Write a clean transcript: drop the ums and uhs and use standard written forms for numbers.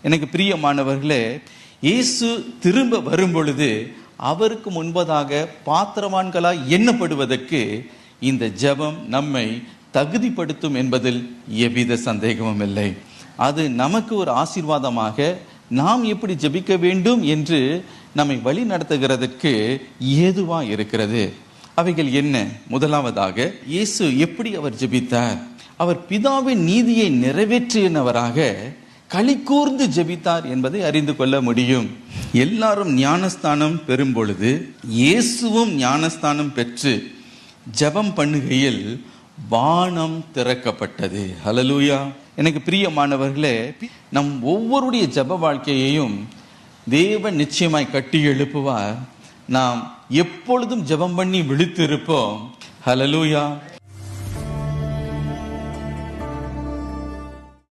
எனக்கு பிரியமானவர்களே, இயேசு திரும்ப வரும் பொழுது அவருக்கு முன்பதாக பாத்திரவான்களாய் எண்ணப்படுவதற்கு இந்த ஜெபம் நம்மை தகுதிப்படுத்தும் என்பதில் எவ்வித சந்தேகமும் இல்லை. அது நமக்கு ஒரு ஆசீர்வாதமாக நாம் எப்படி ஜெபிக்க வேண்டும் என்று நம்மை வழி நடத்துகிறதற்கு ஏதுவா இருக்கிறது. அவைகள் என்ன? முதலாவதாக, இயேசு எப்படி அவர் ஜெபித்தார்? அவர் பிதாவின் நீதியை நிறைவேற்றினவராக களி கூர்ந்து ஜெபித்தார் என்பதை அறிந்து கொள்ள முடியும். எல்லாரும் ஞானஸ்தானம் பெறும் பொழுது இயேசுவும் ஞானஸ்தானம் பெற்று ஜெபம் பண்ணுகையில் வானம் திறக்கப்பட்டது. ஹல்லேலூயா. எனக்கு பிரியமானவர்களே, நம் ஒவ்வொருடைய ஜெப வாழ்க்கையையும் தேவன் நிச்சயமாய் கட்டி எழுப்புவார். நாம் எப்பொழுதும் ஜெபம் பண்ணி விழித்திருப்போம். ஹல்லேலூயா.